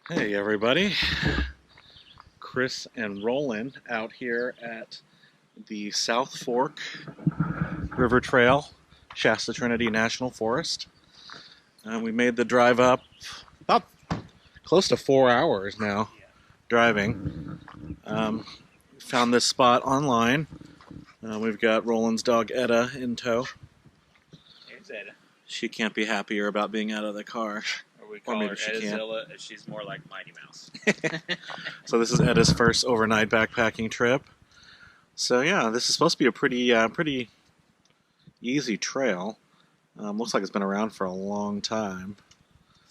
Hey everybody, Chris and Roland out here at the South Fork River Trail, Shasta Trinity National Forest. We made the drive up about close to 4 hours now driving. Found this spot online. We've got Roland's dog Etta in tow. Here's Etta. She can't be happier about being out of the car. Or we call maybe her she Eddazilla. She's more like Mighty Mouse. So this is Etta's first overnight backpacking trip. So yeah, this is supposed to be a pretty easy trail. Looks like it's been around for a long time.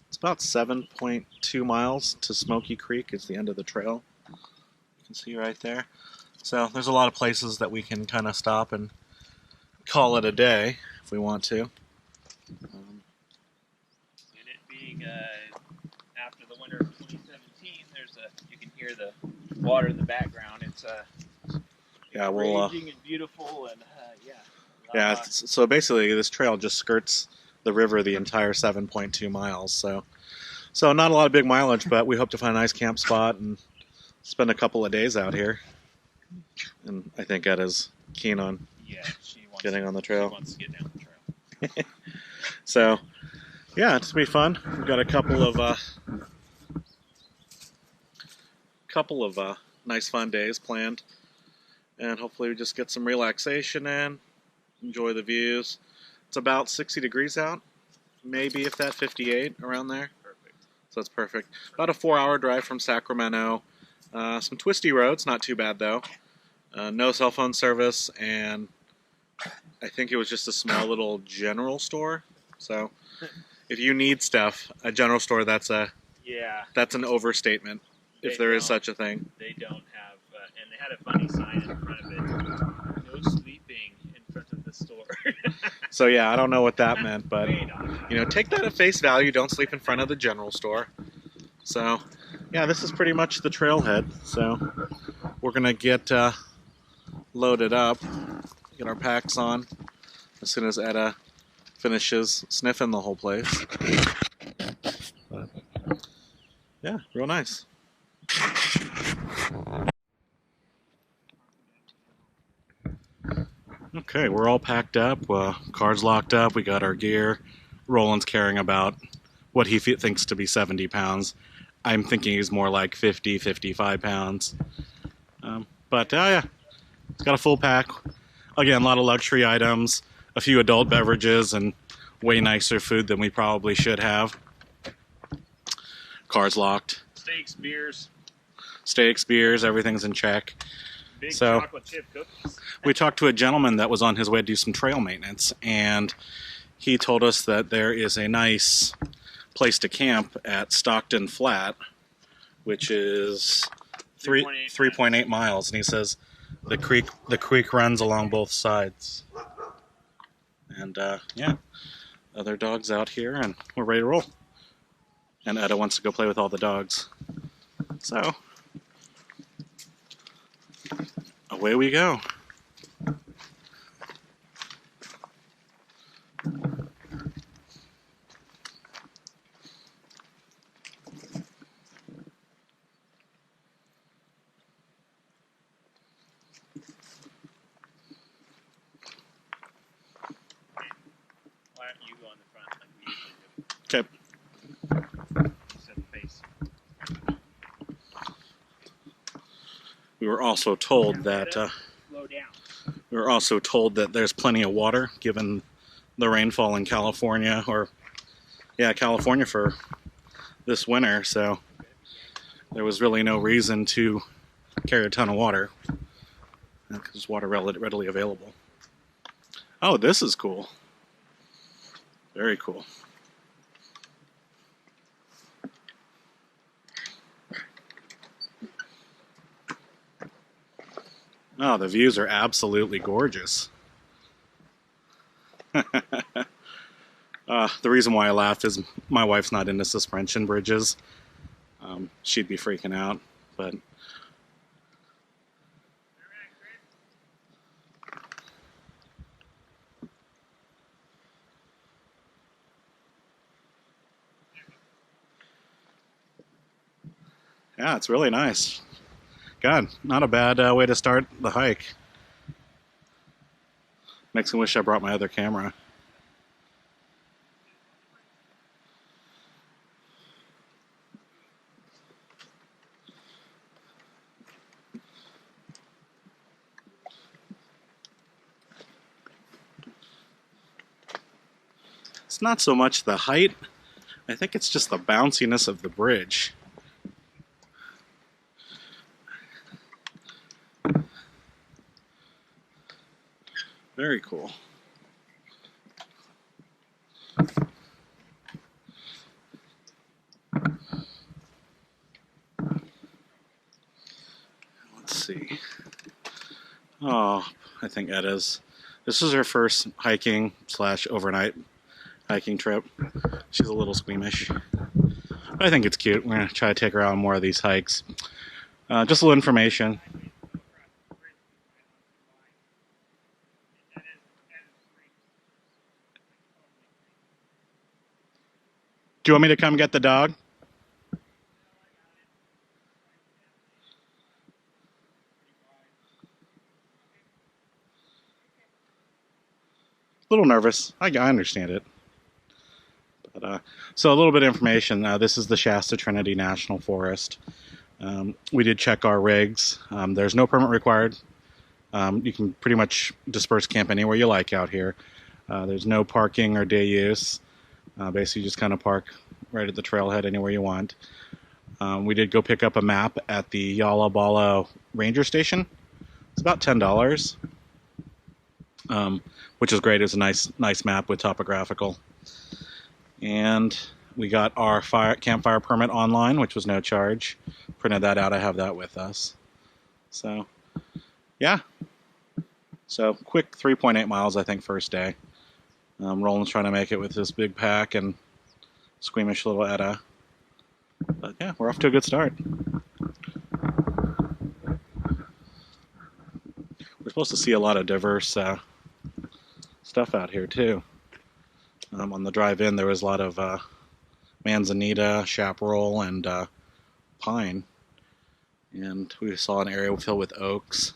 It's about 7.2 miles to Smoky Creek. It's the end of the trail. You can see right there. So there's a lot of places that we can kind of stop and call it a day if we want to. And it being after the winter of 2017, you can hear the water in the background. It's raging and beautiful, and yeah. So basically, this trail just skirts the river the entire 7.2 miles. So not a lot of big mileage, but we hope to find a nice camp spot and spend a couple of days out here. And I think Etta's keen on getting on the trail. She wants to get down the trail. So, yeah, it's gonna be fun. We've got a couple of nice fun days planned, and hopefully we just get some relaxation in, enjoy the views. It's about 60 degrees out, maybe if that 58 around there. Perfect. So that's perfect. About a 4-hour drive from Sacramento. Some twisty roads, not too bad though. No cell phone service, and I think it was just a small little general store. So if you need stuff, a general store, that's an overstatement, if there is such a thing. They don't have, and they had a funny sign in front of it, no sleeping in front of the store. So yeah, I don't know what that meant, but take that at face value. Don't sleep in front of the general store. So yeah, this is pretty much the trailhead. So we're gonna get loaded up, get our packs on as soon as Etta finishes sniffing the whole place. But, yeah, real nice. Okay, we're all packed up. Car's locked up. We got our gear. Roland's carrying about what he thinks to be 70 pounds. I'm thinking he's more like 50, 55 pounds. But yeah, it's got a full pack. Again, a lot of luxury items, a few adult beverages, and way nicer food than we probably should have. Car's locked. Steaks, beers, everything's in check. Big chocolate chip cookies. We talked to a gentleman that was on his way to do some trail maintenance, and he told us that there is a nice place to camp at Stockton Flat, which is 3.8 miles, and he says the creek runs along both sides. And yeah, other dogs out here, and we're ready to roll. And Etta wants to go play with all the dogs. So away we go. Why don't you go on the front like we usually do? Okay. Set the pace. We were also told that Slow down. we were also told that there's plenty of water given the rainfall in California, California for this winter. So there was really no reason to carry a ton of water because there's water readily available. Oh, this is cool. Very cool. Oh, the views are absolutely gorgeous. The reason why I laughed is my wife's not into suspension bridges. She'd be freaking out, but Yeah, it's really nice. God, not a bad way to start the hike. Makes me wish I brought my other camera. It's not so much the height, I think it's just the bounciness of the bridge. Very cool. Let's see. Oh, I think Edda's. This is her first hiking / overnight hiking trip. She's a little squeamish. But I think it's cute. We're going to try to take her on more of these hikes. Just a little information. Do you want me to come get the dog? A little nervous. I understand it. But, so a little bit of information. This is the Shasta Trinity National Forest. We did check our rigs. There's no permit required. You can pretty much disperse camp anywhere you like out here. There's no parking or day use. Basically, just kind of park right at the trailhead anywhere you want. We did go pick up a map at the Yala Bala Ranger Station. It's about $10, which is great. It's a nice map with topographical. And we got our campfire permit online, which was no charge. Printed that out. I have that with us. So, yeah. So, quick 3.8 miles, I think, first day. Roland's trying to make it with this big pack and squeamish little Edda. But yeah, we're off to a good start. We're supposed to see a lot of diverse stuff out here, too. On the drive in, there was a lot of manzanita, chaparral, and pine. And we saw an area filled with oaks.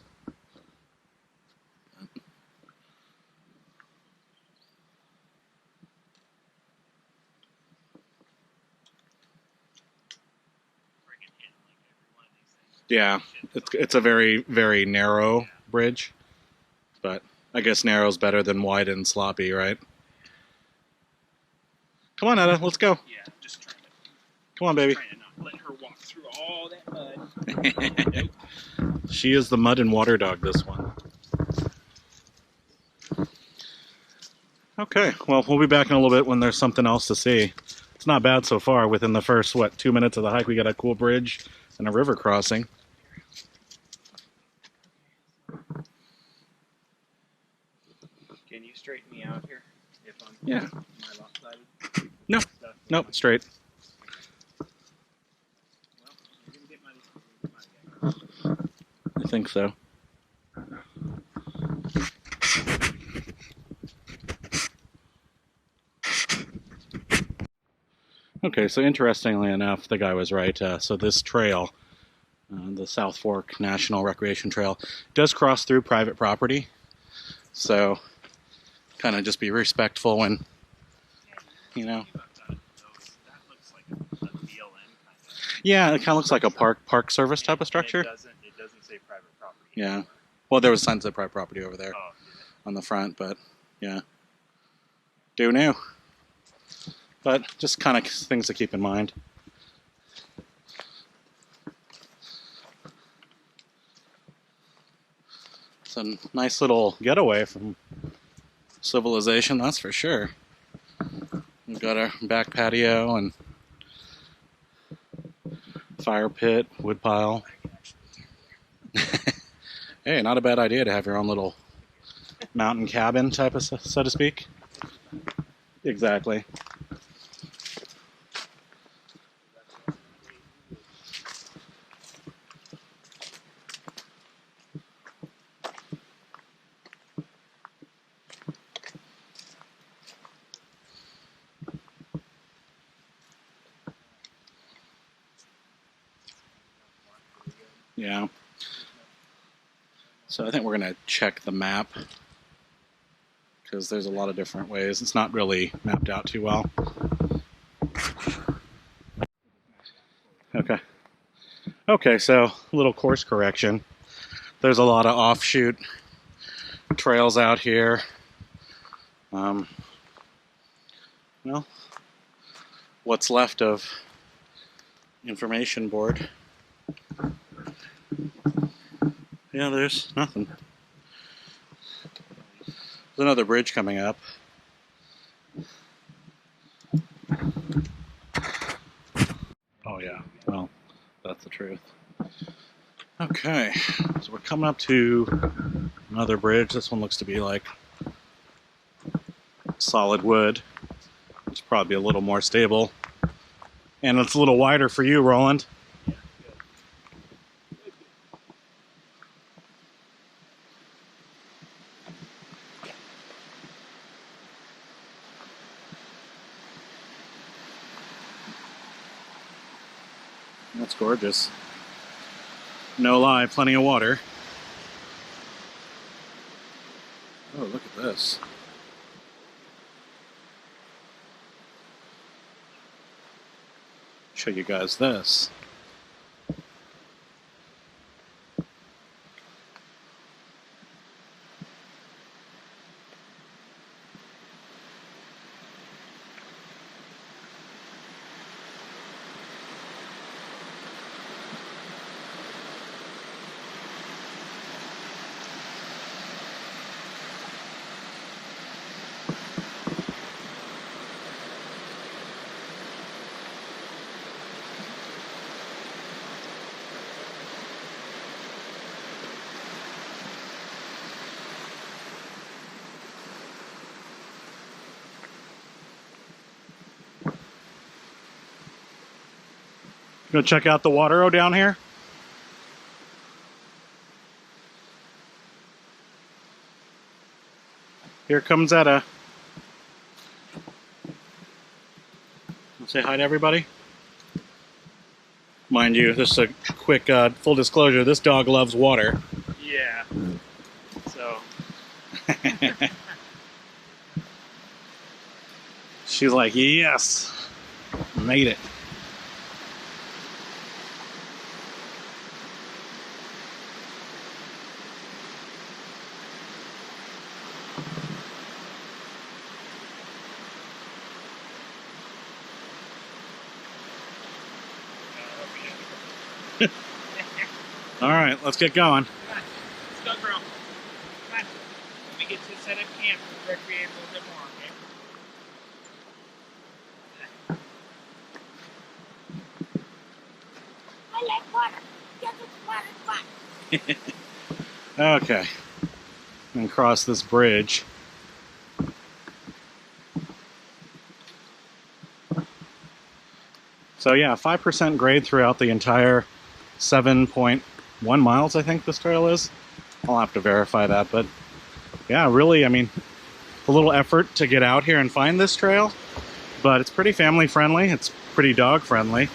Yeah, it's a very, very narrow bridge. But I guess narrow's better than wide and sloppy, right? Come on, Edda, let's go. Yeah, just trying to. Come on, baby. Trying to not let her walk through all that mud. Nope. She is the mud and water dog, this one. Okay, well, we'll be back in a little bit when there's something else to see. It's not bad so far. Within the first, 2 minutes of the hike, we got a cool bridge and a river crossing. Can you straighten me out here? If I'm Yeah. my lopsided? No, nope, straight. Well, you're gonna get my guy. I think so. Okay, so interestingly enough, the guy was right. So this trail, the South Fork National Recreation Trail, does cross through private property. So kind of just be respectful and, you know. That looks like a BLM kind of. Yeah, it kind of looks like a park service type of structure. It doesn't say private property. Yeah. Well, there was signs of private property over there Oh, on the front, but yeah. Do new. But just kind of things to keep in mind. It's a nice little getaway from civilization, that's for sure. We've got our back patio and fire pit, wood pile. Hey, not a bad idea to have your own little mountain cabin type of, so to speak. Exactly. Yeah. So I think we're going to check the map because there's a lot of different ways. It's not really mapped out too well. Okay. Okay, so a little course correction. There's a lot of offshoot trails out here. Well, what's left of information board. Yeah, there's nothing. There's another bridge coming up. Oh yeah, well, that's the truth. Okay, so we're coming up to another bridge. This one looks to be like solid wood. It's probably a little more stable. And it's a little wider for you, Roland. That's gorgeous. No lie, plenty of water. Oh, look at this. Show you guys this. Go check out the water down here. Here comes Etta. Say hi to everybody. Mind you, this is a quick full disclosure. This dog loves water. Yeah. So. She's like, yes, made it. All right, let's get going. Come on. Let's go, girl. Come on. Let me get you set up camp and recreate a little bit more, okay? I like water. Get the water fun. Okay. And cross this bridge. So yeah, 5% grade throughout the entire 7.1 miles, I think this trail is. I'll have to verify that, but yeah, really, I mean, a little effort to get out here and find this trail, but it's pretty family friendly. It's pretty dog friendly.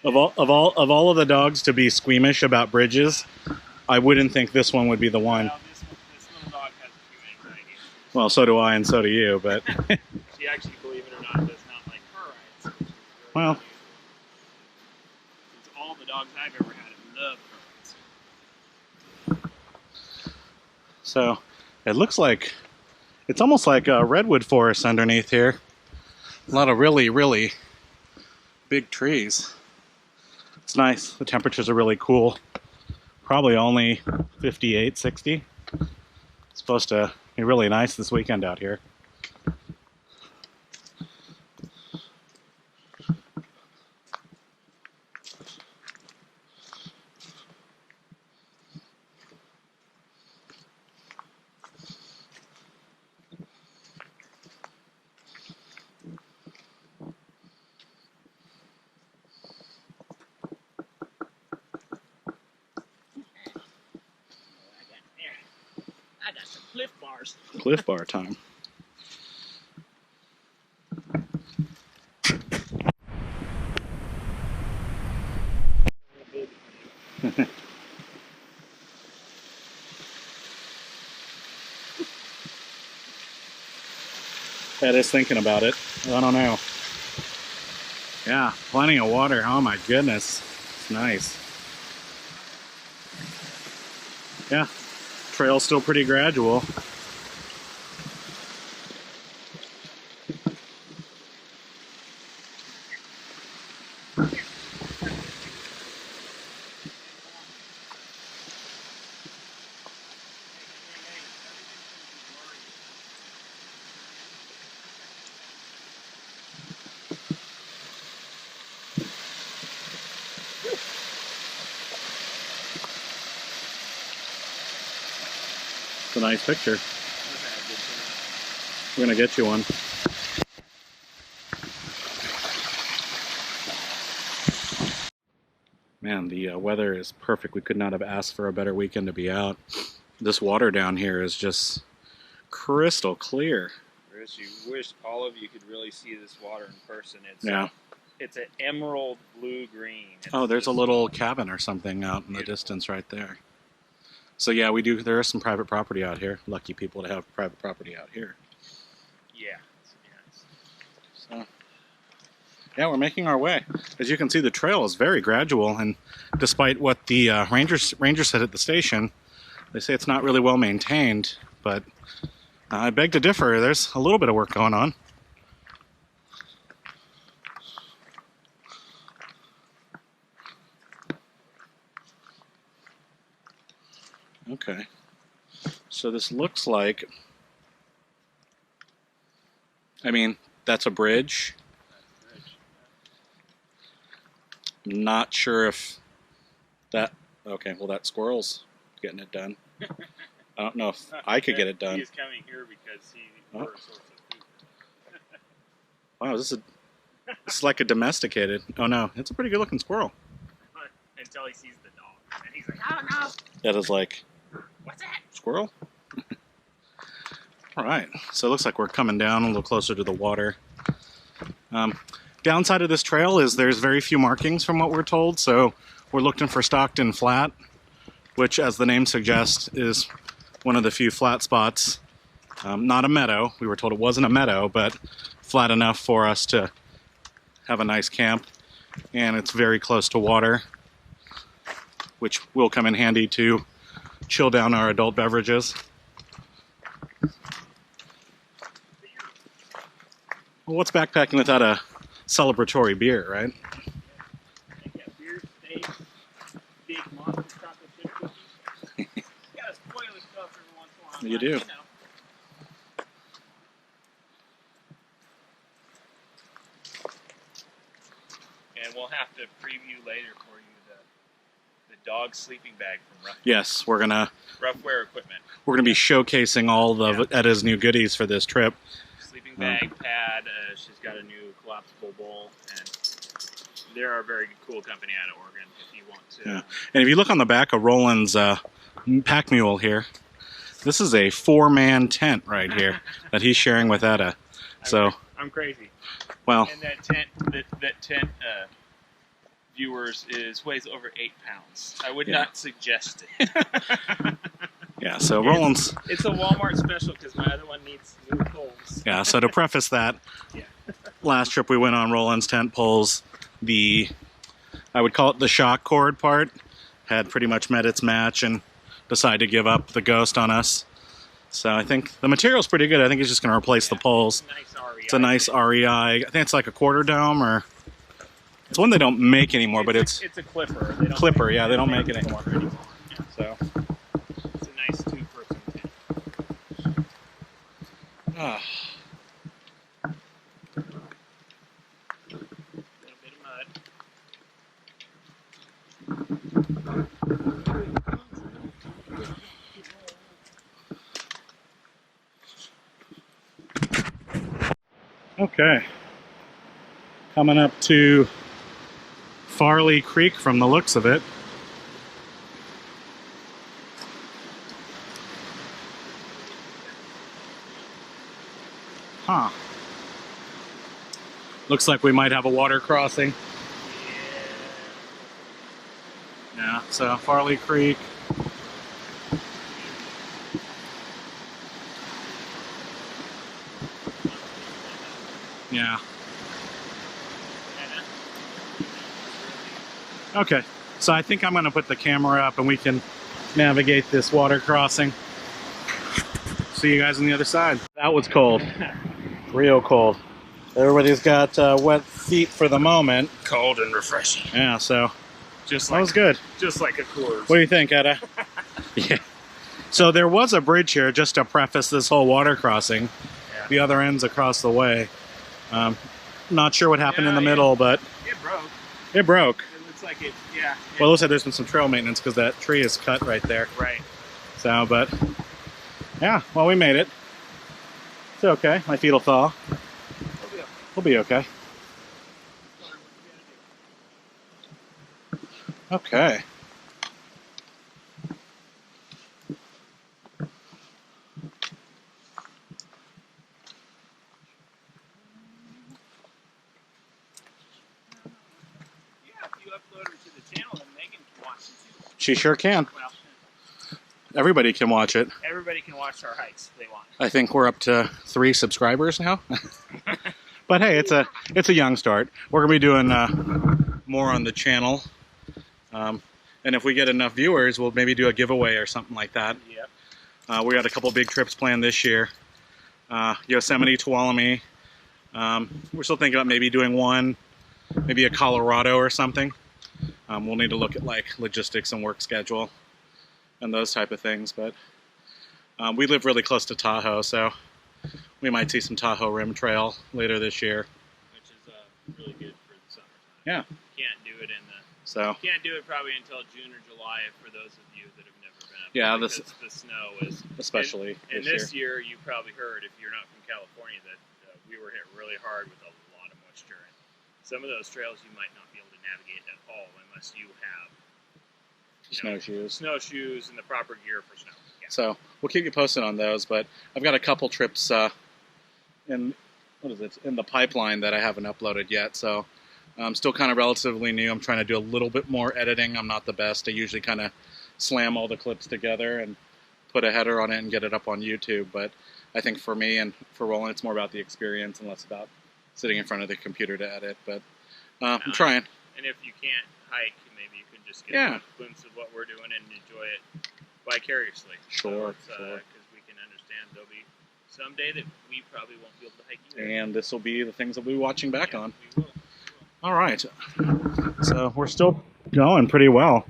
Of all of the dogs to be squeamish about bridges, I wouldn't think this one would be the one. Well, this little dog has a few anxiety issues. Well, so do I, and so do you. But She actually, believe it or not, does not like her rides. Which is really well, unusual. Since all the dogs I've ever had love her rides. so it looks like It's almost like a redwood forest underneath here. A lot of really, really big trees. It's nice. The temperatures are really cool. Probably only 58, 60. It's supposed to be really nice this weekend out here. I got some Cliff Bars. Cliff Bar time. Ed is thinking about it. I don't know. Yeah, plenty of water. Oh my goodness. It's nice. Yeah, trail's still pretty gradual. It's a nice picture. We're gonna get you one. Man, the weather is perfect. We could not have asked for a better weekend to be out. This water down here is just crystal clear. Chris, you wish all of you could really see this water in person. It's an emerald blue-green. Oh, there's a little cabin or something out in the distance right there. So yeah, we do. There is some private property out here. Lucky people to have private property out here. Yeah. So yeah, we're making our way. As you can see, the trail is very gradual, and despite what the rangers said at the station, they say it's not really well maintained. But I beg to differ. There's a little bit of work going on. Okay, so this looks like, I mean, that's a bridge. I'm not sure if that, okay, well that squirrel's getting it done. I don't know if I could get it done. He's coming here because we're a source of food. Wow, this is like a domesticated, oh no, it's a pretty good looking squirrel. Until he sees the dog, and he's like, oh no. That is like, what's that? Squirrel? All right, so it looks like we're coming down a little closer to the water. Downside of this trail is there's very few markings from what we're told, so we're looking for Stockton Flat, which, as the name suggests, is one of the few flat spots. Not a meadow. We were told it wasn't a meadow, but flat enough for us to have a nice camp, and it's very close to water, which will come in handy to chill down our adult beverages. Well, what's backpacking without a celebratory beer, right? Beer, steak, big monster chocolate chip cookies. You gotta spoil the stuff every once in a while. You do. And we'll have to preview later for you the dog sleeping bag from Rough. Yes, we're gonna Roughwear Equipment. We're gonna be showcasing all of Edda's new goodies for this trip. Sleeping bag, pad. She's got a new collapsible bowl, and they're a very cool company out of Oregon. If you want to. Yeah. And if you look on the back of Roland's pack mule here, this is a 4-man tent right here that he's sharing with Edda. So I'm crazy. Well, and that tent viewers weighs over 8 pounds. I would not suggest it. Yeah, so Roland's... It's a Walmart special because my other one needs new poles. Yeah, so to preface that, last trip we went on, Roland's tent poles, I would call it the shock cord part, had pretty much met its match and decided to give up the ghost on us. So I think the material's pretty good. I think it's just going to replace the poles. Nice REI. It's a nice REI. I think it's like a quarter dome, or it's one they don't make anymore, but it's a clipper. Yeah, they don't make it anymore. Yeah. So it's a nice 2-person tent. ah. A little bit of mud. Okay. Coming up to Farley Creek from the looks of it. Huh. Looks like we might have a water crossing. Yeah, so Farley Creek. Yeah. Okay, so I think I'm going to put the camera up and we can navigate this water crossing. See you guys on the other side. That was cold. Real cold. Everybody's got wet feet for the moment. Cold and refreshing. Yeah, so Just that was good. Just like a Coors. What do you think, Etta? Yeah. So there was a bridge here just to preface this whole water crossing. Yeah. The other end's across the way. Not sure what happened in the middle, but it broke. it broke. It looks like it, yeah. Well, it looks like there's been some trail maintenance because that tree is cut right there. Right. So, but yeah, well, we made it. It's okay. My feet will thaw. We'll be okay. Okay. She sure can. Well, Everybody can watch it. everybody can watch our hikes if they want. I think we're up to 3 subscribers now. But hey, it's a young start. We're gonna be doing more on the channel, and if we get enough viewers, we'll maybe do a giveaway or something like that. Yep. We got a couple big trips planned this year. Yosemite, Tuolumne. We're still thinking about maybe doing one, maybe a Colorado or something. We'll need to look at like logistics and work schedule and those type of things. But we live really close to Tahoe, so we might see some Tahoe Rim Trail later this year. Which is really good for the summertime. Yeah. Can't do it in the. So. Can't do it probably until June or July for those of you that have never been up. Yeah, because the snow is. Especially and this year, you probably heard if you're not from California that we were hit really hard with a lot of moisture. And some of those trails you might not be able to navigate at all unless you have snowshoes and the proper gear for snow. Yeah. So we'll keep you posted on those, but I've got a couple trips in the pipeline that I haven't uploaded yet. So I'm still kind of relatively new. I'm trying to do a little bit more editing. I'm not the best. I usually kind of slam all the clips together and put a header on it and get it up on YouTube. But I think for me and for Roland, it's more about the experience and less about sitting in front of the computer to edit. But I'm trying. And if you can't hike, maybe you can just get a glimpse of what we're doing and enjoy it vicariously. Sure, so because we can understand there'll be someday that we probably won't be able to hike either. And this will be the things that we'll be watching back on. We will. All right. So we're still going pretty well.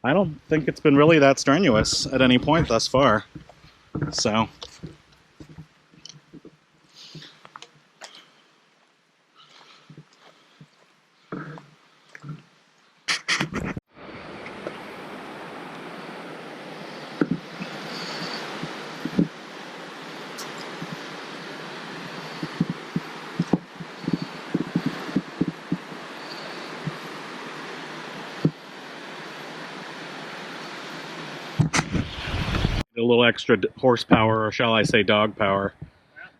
I don't think it's been really that strenuous at any point thus far. So. A little extra horsepower, or shall I say dog power.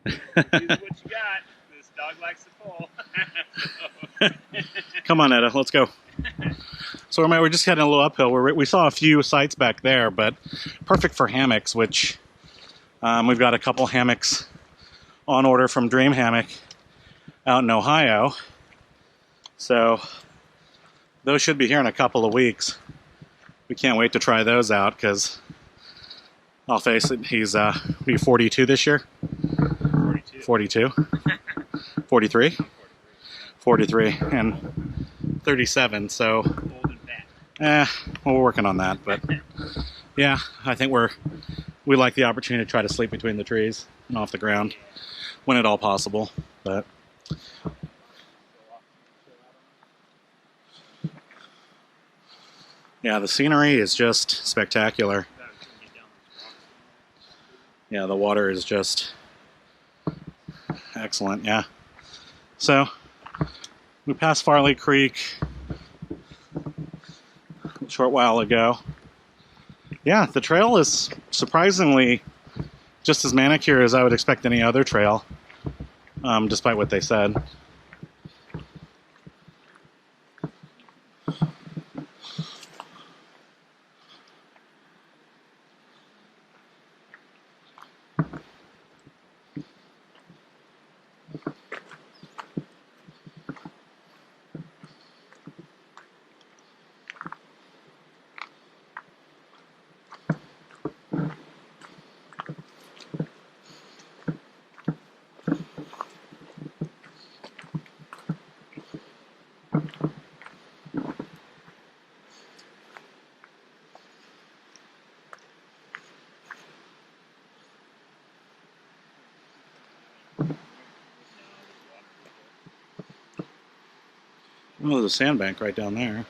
Well, use what you got. This dog likes to pull. Come on, Etta, let's go. So we're just heading a little uphill. We saw a few sites back there, but perfect for hammocks, which we've got a couple hammocks on order from Dream Hammock out in Ohio. So those should be here in a couple of weeks. We can't wait to try those out because I'll face it, he's be 42 this year. 42. 43? 43 and 37, so Old and fat. well, we're working on that, but yeah, I think we like the opportunity to try to sleep between the trees and off the ground when at all possible. But yeah, the scenery is just spectacular. Yeah, the water is just excellent. Yeah. So we passed Farley Creek a short while ago. Yeah, the trail is surprisingly just as manicured as I would expect any other trail, despite what they said. Oh, there's a sandbank right down there.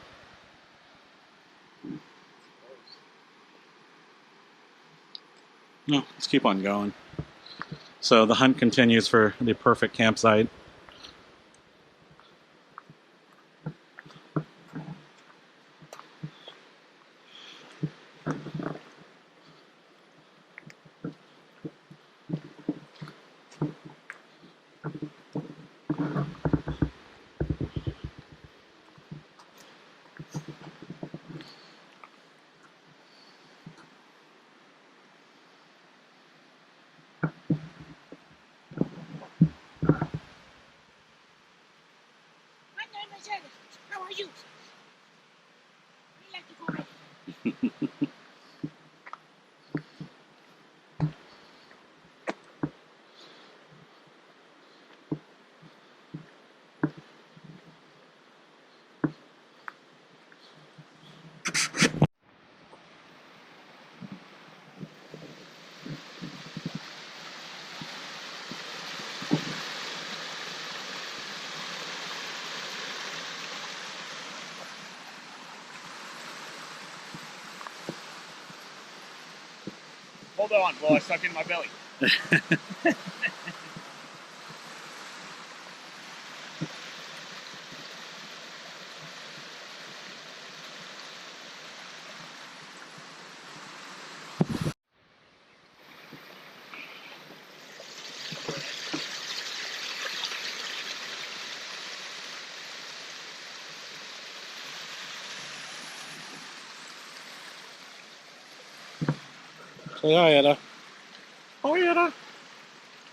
No, let's keep on going. So the hunt continues for the perfect campsite. How are you? I like to go back. Hold on while I suck in my belly. Say hi, Etta. Oh, Etta.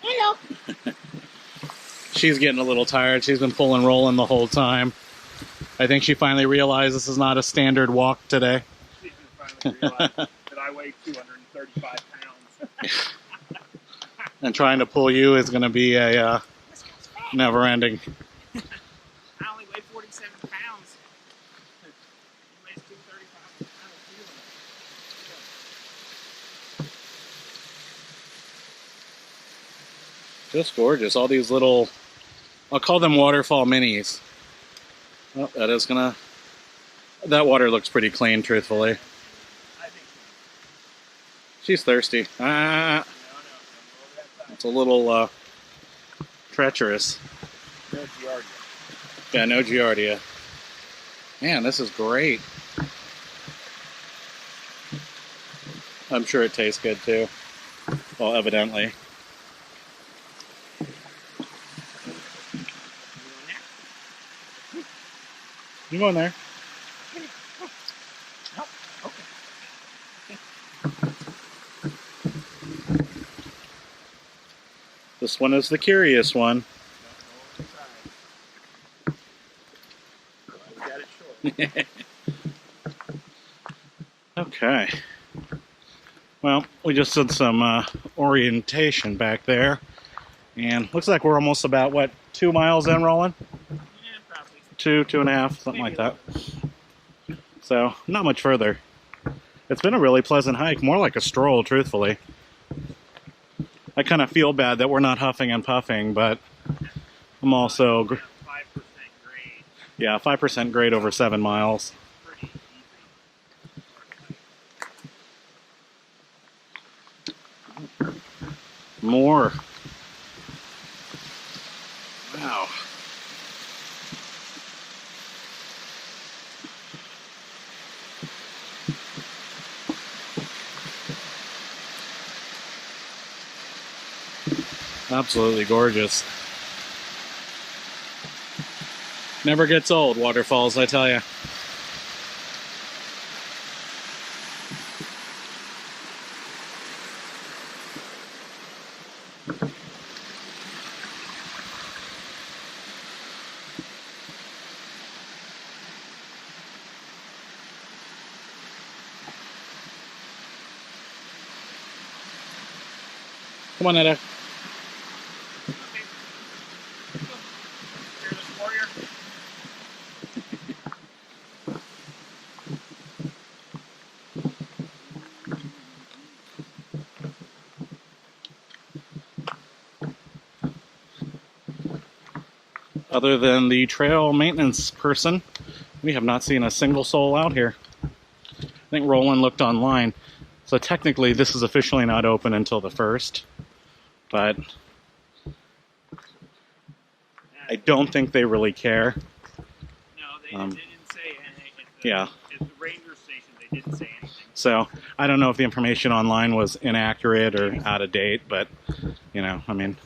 Hello. She's getting a little tired. She's been pulling rolling the whole time. I think she finally realized this is not a standard walk today. She finally realized that I weigh 235 pounds. And trying to pull you is going to be a This guy's fat. never-ending. I only weigh 47 pounds. He weighs 235. I don't feel it. Just gorgeous. All these little, I'll call them waterfall minis. Oh, that water looks pretty clean, truthfully. I think She's thirsty. Ah, no. it's a little treacherous. No giardia. Yeah, no giardia. Man, this is great. I'm sure it tastes good too. Well, evidently. You go in there. This one is the curious one. Okay. Well, we just did some orientation back there, and looks like we're almost about, what, 2 miles in, Roland? Yeah, probably. 2.5, something Maybe like that. So, not much further. It's been a really pleasant hike, more like a stroll, truthfully. I kind of feel bad that we're not huffing and puffing, but I'm also... 5% grade. Yeah, 5% grade over 7 miles. Pretty easy. More. Wow. Absolutely gorgeous. Never gets old, waterfalls, I tell you. Come on, Netta. Okay. Let's go. Fearless warrior. Other than the trail maintenance person, we have not seen a single soul out here. I think Roland looked online. So technically this is officially not open until the 1st. But I don't think they really care. No, they didn't say anything. Yeah. At the ranger station, they didn't say anything. So I don't know if the information online was inaccurate or out of date, but, you know, I mean...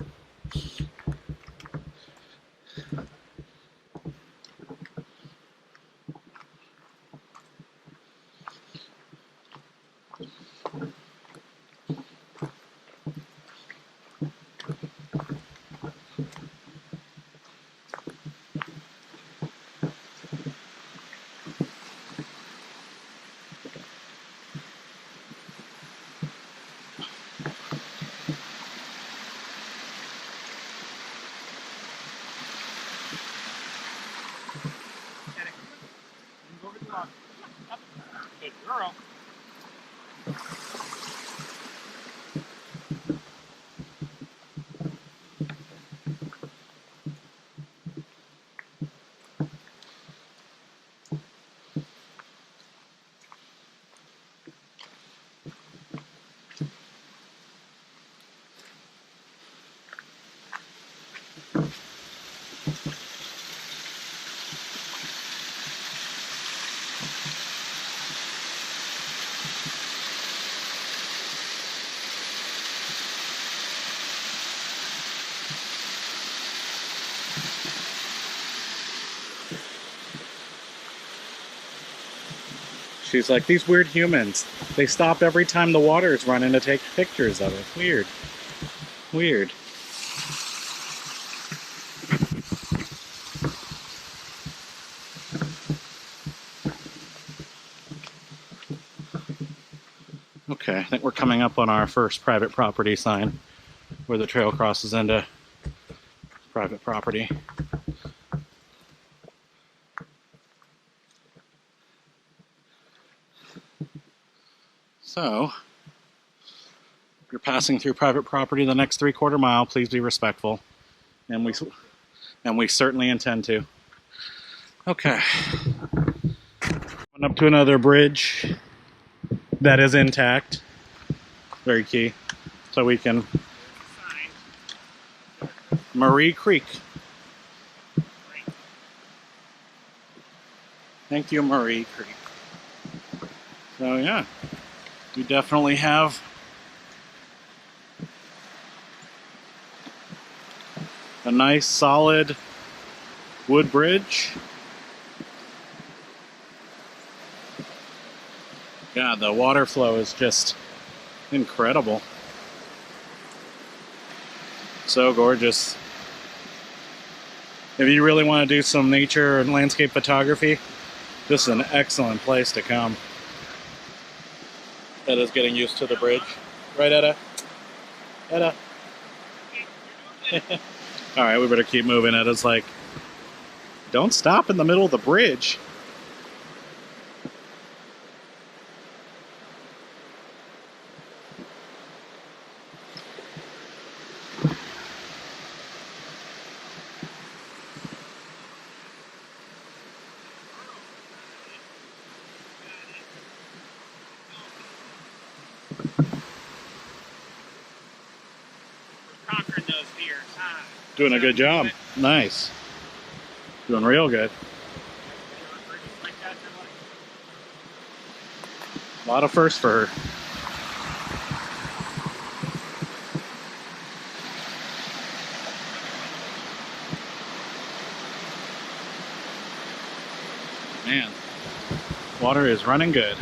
Go over the log. Up. Good girl. She's like, these weird humans, they stop every time the water is running to take pictures of it. Weird. Weird. Okay, I think we're coming up on our first private property sign where the trail crosses into private property. So, if you're passing through private property the next 3/4 mile, please be respectful. And we certainly intend to. Okay. Going up to another bridge that is intact. Very key. So we can... Marie Creek. Thank you, Marie Creek. So yeah, we definitely have a nice solid wood bridge. God, the water flow is just incredible. So gorgeous. If you really want to do some nature and landscape photography, this is an excellent place to come. That is getting used to the bridge. Right, Etta? Etta? All right, we better keep moving. Etta's like, don't stop in the middle of the bridge. Conquering those fears, huh? Doing a good job. Nice. Doing real good. A lot of firsts for her. Man, water is running good.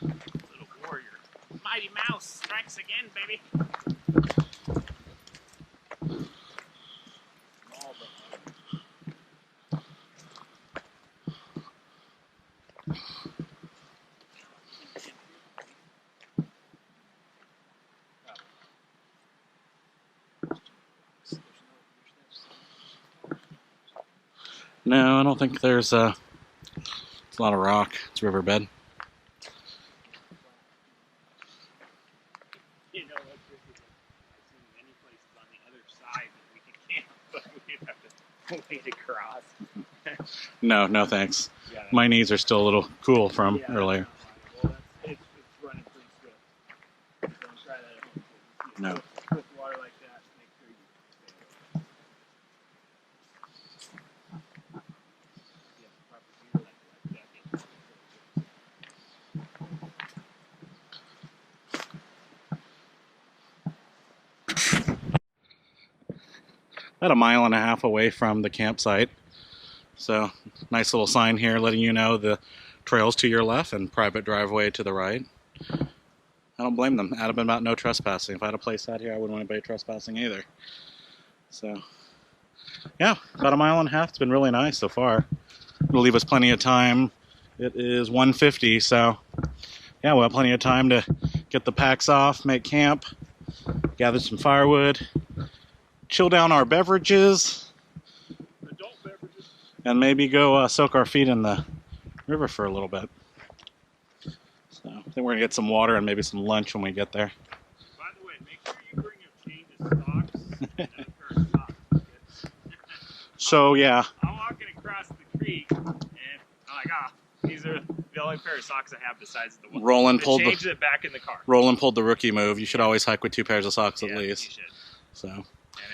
Little warrior. Mighty Mouse strikes again, baby. No, I don't think there's a. It's a lot of rock. It's riverbed. You know, like I've seen many places on the other side that we could camp, but we'd have to wade across. No, no thanks. Yeah, My knees are still a little cool from earlier. Well, it's running pretty swift. Don't try that at home. No. With water like that, make sure you stay away. Yeah, proper gear like that. About a mile and a half away from the campsite. So, nice little sign here letting you know the trails to your left and private driveway to the right. I don't blame them. Adamant about no trespassing. If I had a place out here, I wouldn't want anybody trespassing either. So, yeah, about a mile and a half. It's been really nice so far. It'll leave us plenty of time. It is 1:50, so yeah, we'll have plenty of time to get the packs off, make camp, gather some firewood, chill down our beverages, Adult beverages. and maybe go soak our feet in the river for a little bit. So I think we're gonna get some water and maybe some lunch when we get there. By the way, make sure you bring a change of socks and a pair of socks. Okay? So yeah, I'm walking across the creek, and I'm like, these are the only pair of socks I have besides the one. Roland pulled changed it back in the car. Roland pulled the rookie move. You should always hike with 2 pairs of socks at Yeah, least. You should. So. And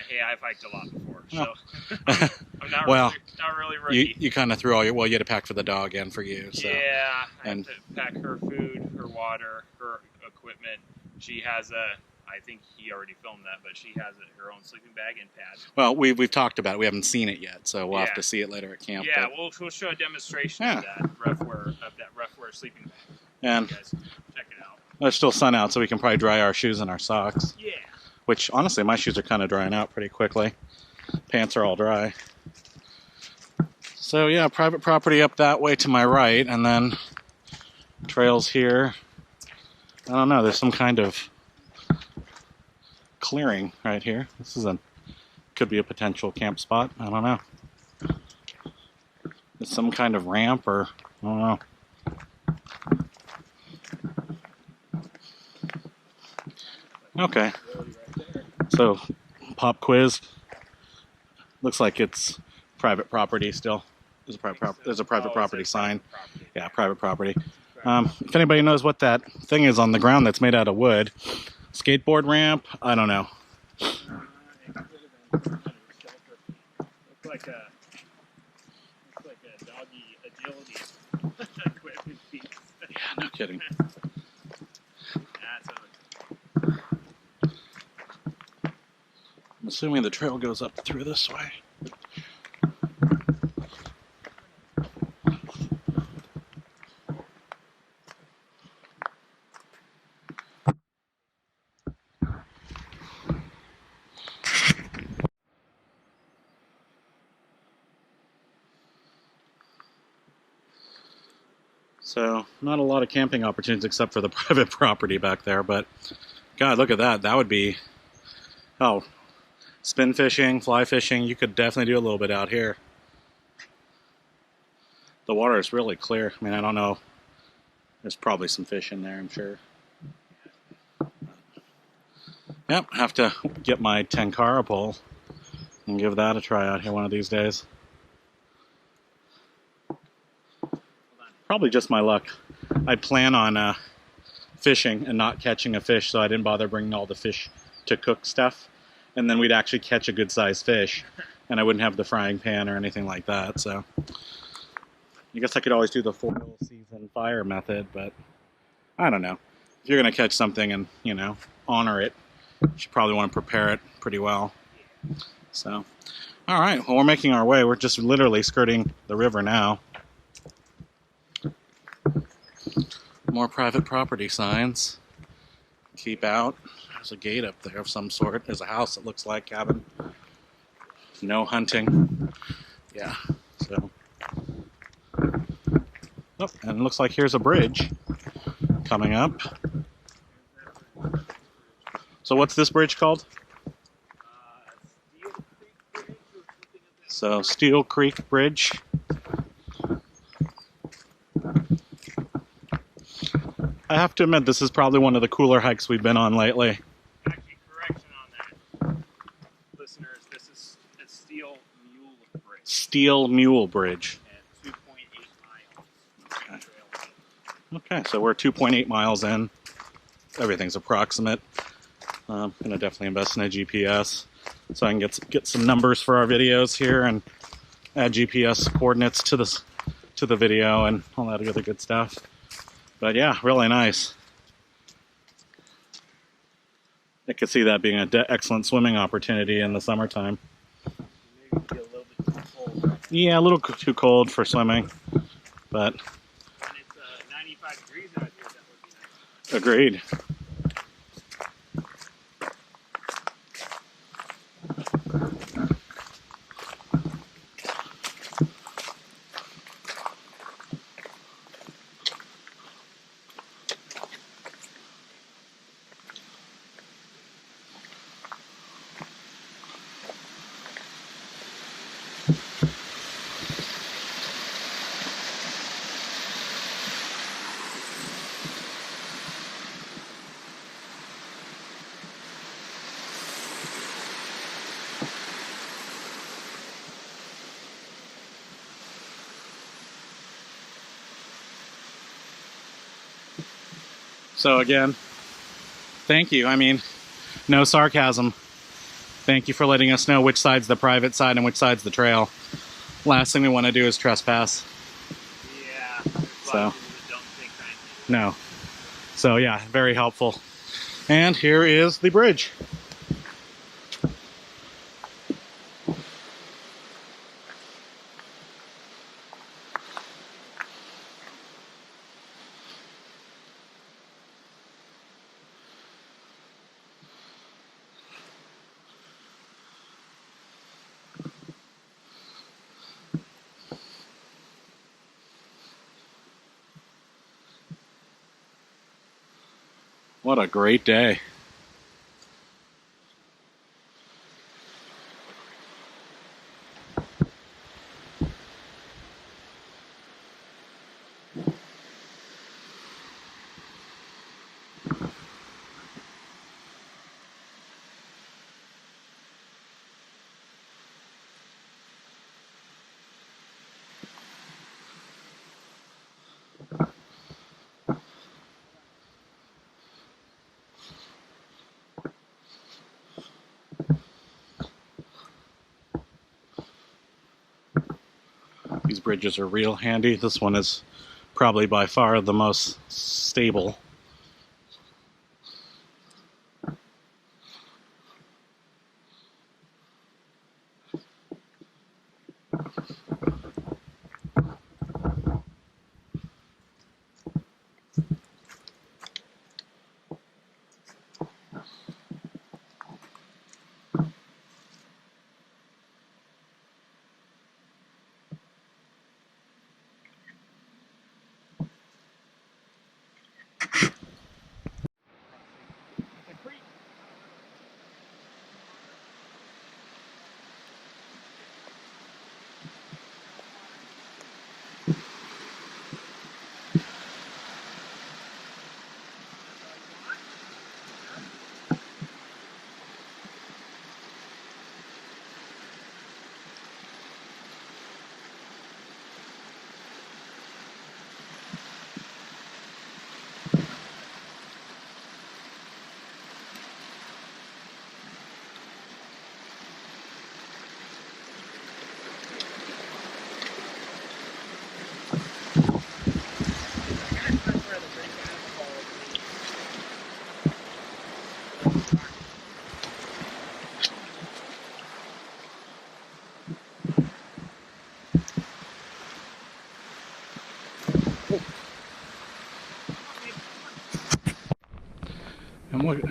hey, I've hiked a lot before, Oh. so I'm not Well, not really rookie. You kind of threw all your, well, you had to pack for the dog and for you. So. Yeah, I And- have to pack her food, her water, her equipment. She has I think he already filmed that, but she has her own sleeping bag and pad. Well, we've talked about it. We haven't seen it yet, so we'll have Yeah. to see it later at camp. Yeah, but- we'll show a demonstration Yeah. of that rough wear sleeping bag. and You guys check it out. there's still sun out, so we can probably dry our shoes and our socks. Yeah. Which, honestly, my shoes are kind of drying out pretty quickly. Pants are all dry. So, yeah, private property up that way to my right, and then trails here. I don't know, there's some kind of clearing right here. This is could be a potential camp spot. I don't know. It's some kind of ramp or, I don't know. Okay. So, pop quiz. Looks like it's private property still. There's a private property sign. Yeah, private property. If anybody knows what that thing is on the ground that's made out of wood, skateboard ramp, I don't know. It's like a doggy agility equipment piece. Yeah, no kidding. I'm assuming the trail goes up through this way. So, not a lot of camping opportunities except for the private property back there, but God, look at that. That would be, oh, spin fishing, fly fishing. You could definitely do a little bit out here. The water is really clear. I mean, I don't know. There's probably some fish in there, I'm sure. Yep, have to get my Tenkara pole and give that a try out here one of these days. Probably just my luck. I plan on fishing and not catching a fish, so I didn't bother bringing all the fish to cook stuff. And then we'd actually catch a good-sized fish, and I wouldn't have the frying pan or anything like that. So I guess I could always do the foil season fire method, but I don't know. If you're going to catch something and, you know, honor it, you should probably want to prepare it pretty well. So, all right. Well, we're making our way. We're just literally skirting the river now. More private property signs. Keep out. There's a gate up there of some sort. There's a house, it looks like, cabin. No hunting. Yeah, so. Oh, and it looks like here's a bridge coming up. So what's this bridge called? So, Steel Creek Bridge. I have to admit, this is probably one of the cooler hikes we've been on lately. Actually, correction on that. Listeners, this is a Steel Mule Bridge. Steel Mule Bridge. And 2.8 miles. Okay. Okay, so we're 2.8 miles in. Everything's approximate. I'm going to definitely invest in a GPS so I can get some numbers for our videos here and add GPS coordinates to the video and all that other good stuff. But yeah, really nice. I could see that being an excellent swimming opportunity in the summertime. Maybe be a little bit too cold. Yeah, a little too cold for swimming, but When it's 95 degrees out here, that would be nice. agreed. So again, thank you. I mean, no sarcasm. Thank you for letting us know which side's the private side and which side's the trail. Last thing we want to do is trespass. Yeah, there's a lot of people that don't think that. No. So yeah, very helpful. And here is the bridge. What a great day. bridges are real handy. This one is probably by far the most stable. And look,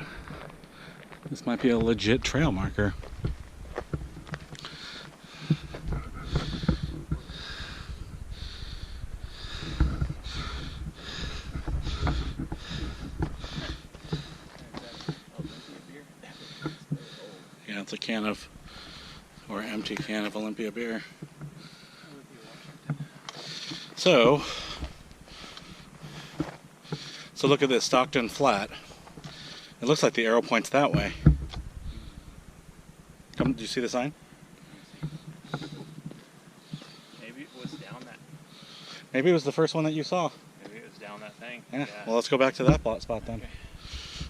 this might be a legit trail marker. Yeah, it's a can of, or empty can of Olympia beer. So look at this, Stockton Flat. It looks like the arrow points that way. Come, do you see the sign? Maybe it was down that. Maybe it was the first one that you saw. Maybe it was down that thing. Yeah. Well, let's go back to that spot then.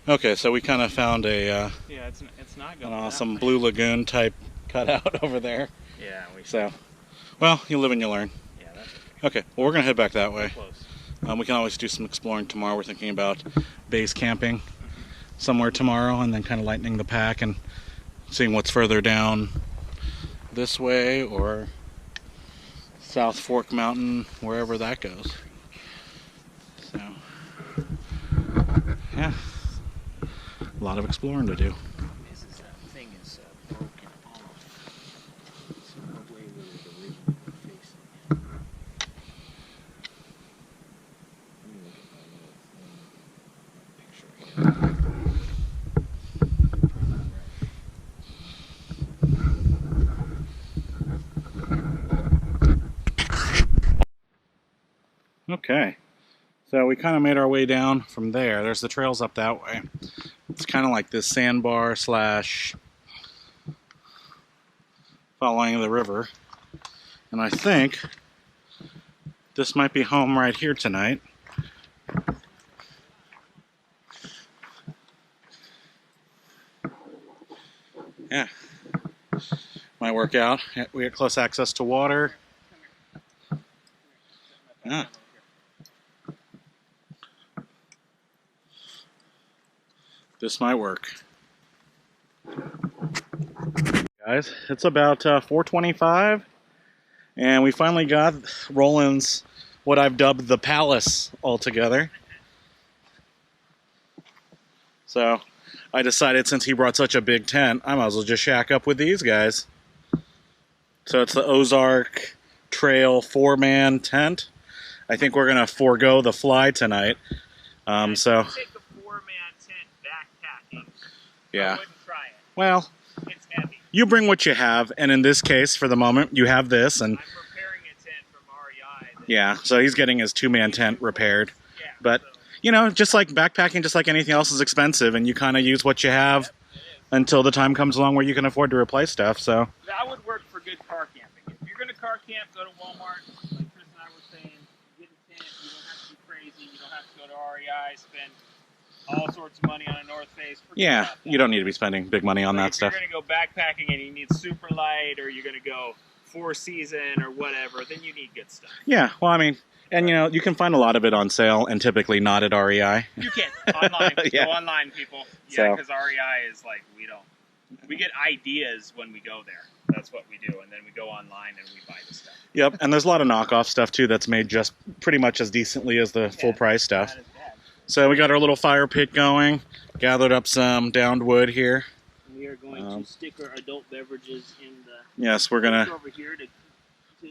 Okay, so we kind of found a yeah, it's not going an awesome Blue Lagoon type cutout over there. Yeah, so, well, you live and you learn. Yeah, that's okay. Well, we're gonna head back that way. close. We can always do some exploring tomorrow. We're thinking about base camping somewhere tomorrow, and then kind of lightening the pack and seeing what's further down this way or South Fork Mountain, wherever that goes. So, yeah, a lot of exploring to do. This is that thing is broken off. It's the way we were originally facing. Let me look at my little picture here. Okay, so we kind of made our way down from there. There's the trails up that way. It's kind of like this sandbar slash following the river. And I think this might be home right here tonight. Yeah, might work out. We get close access to water. Yeah. This might work. Guys, it's about 4:25, and we finally got Roland's, what I've dubbed the palace, altogether. So I decided, since he brought such a big tent, I might as well just shack up with these guys. So it's the Ozark Trail 4-man tent. I think we're gonna forego the fly tonight. So Take the 4-man tent backpacking. yeah. I wouldn't try it. Well, It's heavy. you bring what you have, and in this case, for the moment, you have this, and I'm repairing a tent from REI. yeah, so he's getting his 2-man tent repaired. Yeah, But, so you know, just like backpacking, just like anything else, is expensive, and you kind of use what you have it is. until the time comes along where you can afford to replace stuff, so. That would work for good car camping. If you're going to car camp, go to Walmart. Like Chris and I were saying, get a tent. You don't have to be crazy. You don't have to go to REI, spend all sorts of money on a North Face. Forget Yeah, about that. you don't need to be spending big money on But that if stuff. you're going to go backpacking and you need super light, or you're going to go Four Season or whatever, then you need good stuff. Yeah, well, I mean, and you can find a lot of it on sale, and typically not at REI. You can online. Yeah. Go online, people. Yeah, So. because REI is like we get ideas when we go there. That's what we do, and then we go online and we buy the stuff. Yep, and there's a lot of knockoff stuff too that's made just pretty much as decently as the full price stuff. Not as bad. So we got our little fire pit going. Gathered up some downed wood here. We are going to stick our adult beverages in the. Yes, we're gonna over here to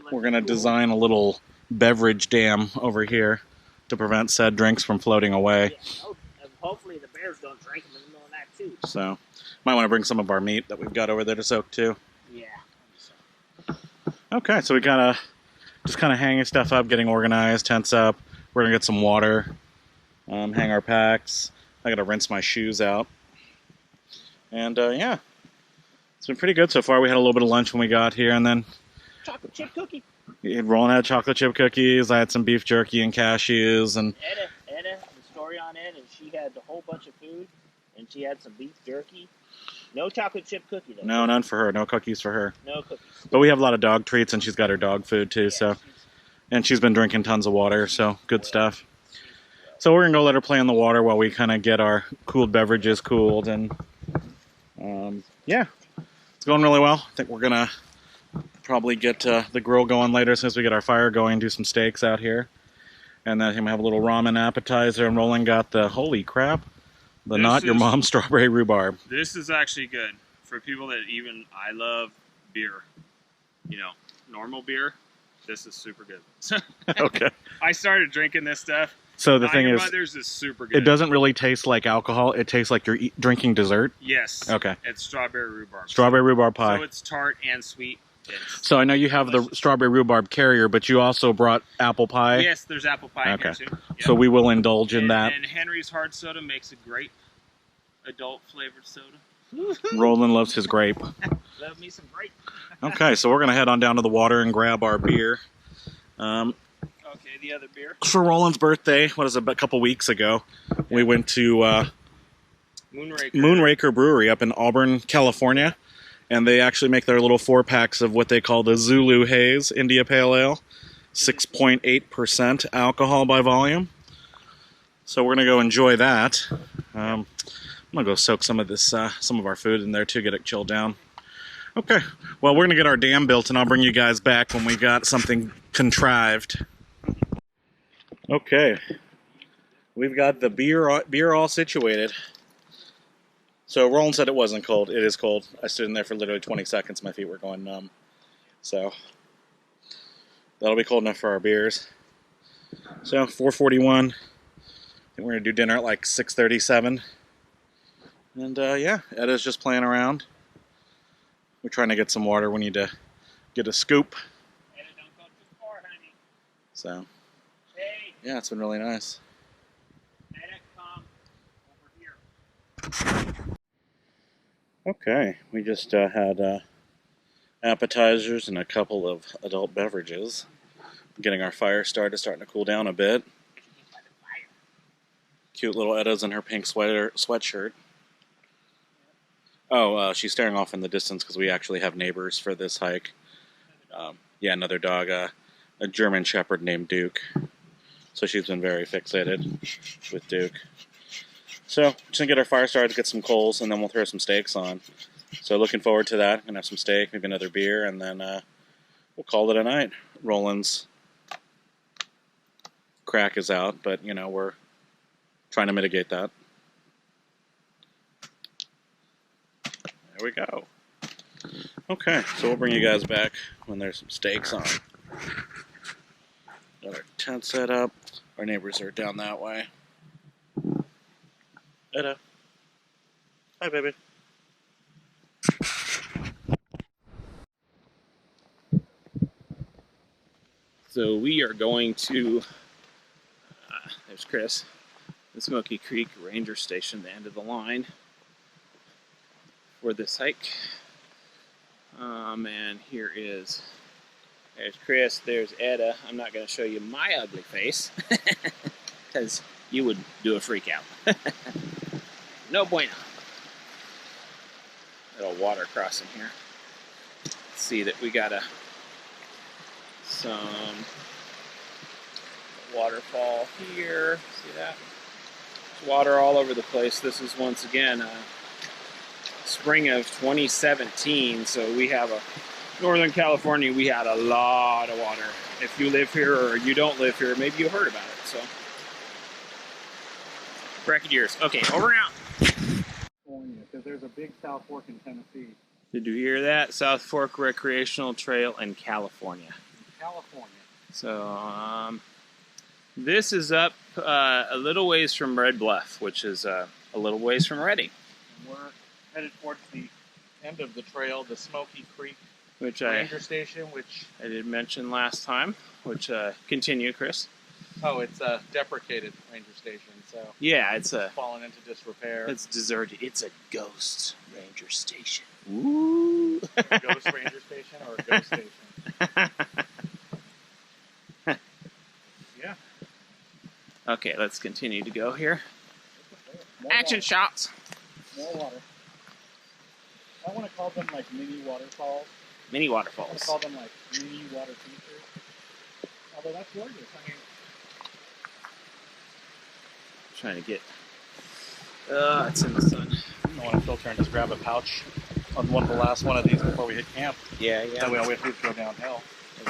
let we're gonna them cool. design a little beverage dam over here to prevent said drinks from floating away. Yeah, and hopefully the bears don't drink them in the middle of that too. So might want to bring some of our meat that we've got over there to soak too. Yeah. Okay, so we gotta just kind of hanging stuff up, getting organized, tents up. We're gonna get some water, hang our packs. I gotta rinse my shoes out, and yeah, it's been pretty good so far. We had a little bit of lunch when we got here, and then Chocolate chip cookie. Roland had chocolate chip cookies. I had some beef jerky and cashews, and Edda, the story on Ed is she had a whole bunch of food, and she had some beef jerky. No chocolate chip cookie though. no, none for her. No cookies for her. No cookies. But we have a lot of dog treats, and she's got her dog food too. Yeah, And she's been drinking tons of water, so good stuff. So we're gonna go let her play in the water while we kind of get our cooled beverages cooled, and yeah, it's going really well. I think we're gonna probably get the grill going later as soon as we get our fire going. Do some steaks out here, and then have a little ramen appetizer. And Roland got the holy crap, the not your mom's strawberry rhubarb. This is actually good for people that I love beer. Normal beer. This is super good. Okay. I started drinking this stuff. So the thing is, Mother's is super good. it doesn't really taste like alcohol. It tastes like you're drinking dessert. Yes. Okay. It's strawberry rhubarb. Strawberry rhubarb pie. So it's tart and sweet. So I know you have delicious. the strawberry rhubarb carrier, but you also brought apple pie. Yes, there's apple pie in here too. Yep. So we will indulge in that. And Henry's hard soda makes a great adult flavored soda. Roland loves his grape. Love me some grape. Okay, so we're going to head on down to the water and grab our beer. Okay, the other beer. For Roland's birthday, what is it, a couple weeks ago, we went to Moonraker Brewery up in Auburn, California. And they actually make their little 4-packs of what they call the Zulu Haze India Pale Ale. 6.8% alcohol by volume. So we're going to go enjoy that. I'm going to go soak some of our food in there too, get it chilled down. Okay, well, we're going to get our dam built, and I'll bring you guys back when we got something contrived. Okay, we've got the beer all situated. So Roland said it wasn't cold. It is cold. I stood in there for literally 20 seconds. My feet were going numb. So that'll be cold enough for our beers. So 4:41. I think we're going to do dinner at like 6:37. And yeah, Edda's just playing around. We're trying to get some water. We need to get a scoop. Edda, don't go too far, honey. So Hey, yeah, it's been really nice. Edda, come over here. Okay, we just had appetizers and a couple of adult beverages. Getting our fire started, starting to cool down a bit. Cute little Edda's in her pink sweatshirt. Oh, she's staring off in the distance because we actually have neighbors for this hike. Yeah, another dog, a German Shepherd named Duke. So she's been very fixated with Duke. So, just gonna get our fire started, get some coals, and then we'll throw some steaks on. So, looking forward to that. Gonna have some steak, maybe another beer, and then we'll call it a night. Roland's crack is out, but we're trying to mitigate that. There we go. Okay, so we'll bring you guys back when there's some steaks on. Got our tent set up. Our neighbors are down that way. Edda. Hi, baby. So we are going to, there's Chris, the Smoky Creek Ranger Station, the end of the line for this hike. And there's Chris, there's Edda. I'm not going to show you my ugly face because you would do a freak out. No bueno. Little water crossing here. Let's see that we got a Some waterfall here. See that? There's water all over the place. This is once again spring of 2017. So we have Northern California. We had a lot of water. If you live here or you don't live here, maybe you heard about it. So bracket years. Okay, over and out. Because there's a big South Fork in Tennessee. Did you hear that? South Fork Recreational Trail in California. California. So this is up a little ways from Red Bluff, which is a little ways from Redding. We're headed towards the end of the trail, the Smoky Creek Which Ranger Station, which... I did mention last time, which continue, Chris. Oh, it's a deprecated ranger station, so... Yeah, it's fallen into disrepair. It's deserted. It's a ghost ranger station. Ooh! Ghost ranger station or a ghost station? Yeah. Okay, let's continue to go here. More Action water. shots! More water. I want to call them like mini waterfalls. Mini I want waterfalls. to call them like mini water features. Although that's gorgeous. I mean, Trying to get. It's in the sun. I want to filter and just grab a pouch on the last one of these before we hit camp. Yeah. That way all we have to do is go downhill.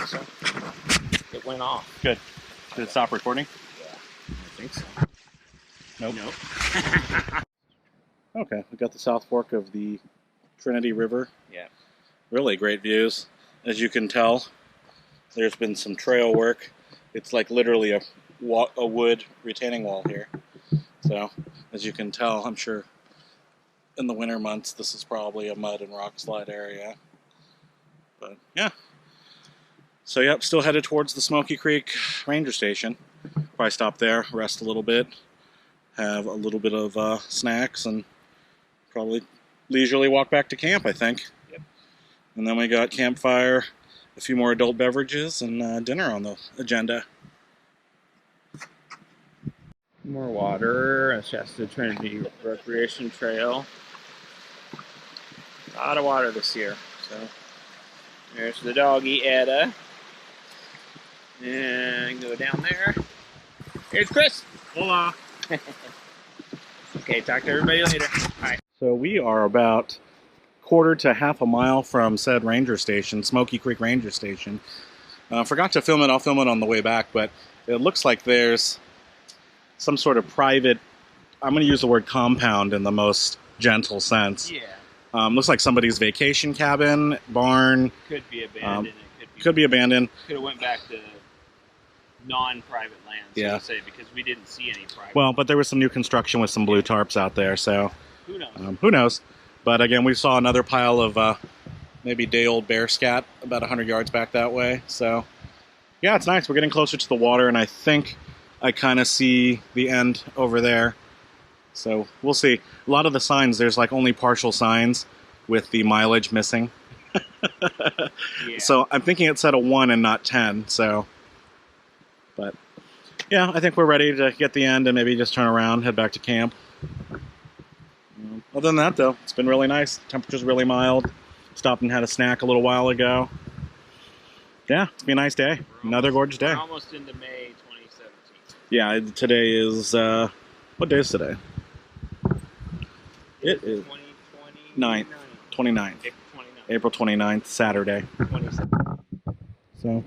So it went off. Good. Did it stop recording? Yeah, I think so. Nope. Okay, we got the South Fork of the Trinity River. Yeah. Really great views. As you can tell, there's been some trail work. It's like literally a wood retaining wall here. So, as you can tell, I'm sure in the winter months this is probably a mud and rock slide area. But yeah. So yep, still headed towards the Smoky Creek Ranger Station. Probably stop there, rest a little bit, have a little bit of snacks, and probably leisurely walk back to camp, I think. Yep. And then we got campfire, a few more adult beverages, and dinner on the agenda. More water. It's just the Trinity Recreation Trail. A lot of water this year. So there's the doggy Etta. And go down there. Here's Chris. Hola. Okay, talk to everybody later. Bye. So we are about quarter to half a mile from said ranger station, Smoky Creek Ranger Station. Forgot to film it. I'll film it on the way back, but it looks like there's some sort of private, I'm going to use the word compound in the most gentle sense. Yeah. Looks like somebody's vacation cabin, barn. Could be abandoned. Could be abandoned. Could have went back to non-private land, so Yeah. to say, because we didn't see any private. Well, but there was some new construction with some blue tarps out there, so who knows? who knows. But again, we saw another pile of maybe day-old bear scat about 100 yards back that way. So yeah, it's nice. We're getting closer to the water, and I think I kind of see the end over there. So we'll see. A lot of the signs, there's like only partial signs with the mileage missing. Yeah. So I'm thinking it said a 1 and not 10. So, but yeah, I think we're ready to get the end and maybe just turn around, head back to camp. Other than that, though, it's been really nice. Temperature's really mild. Stopped and had a snack a little while ago. Yeah, it's been a nice day. Another gorgeous day. We're almost into May 2017. Yeah, today is, what day is today? It is 29th. 29th. April 29th, Saturday. 27th. So,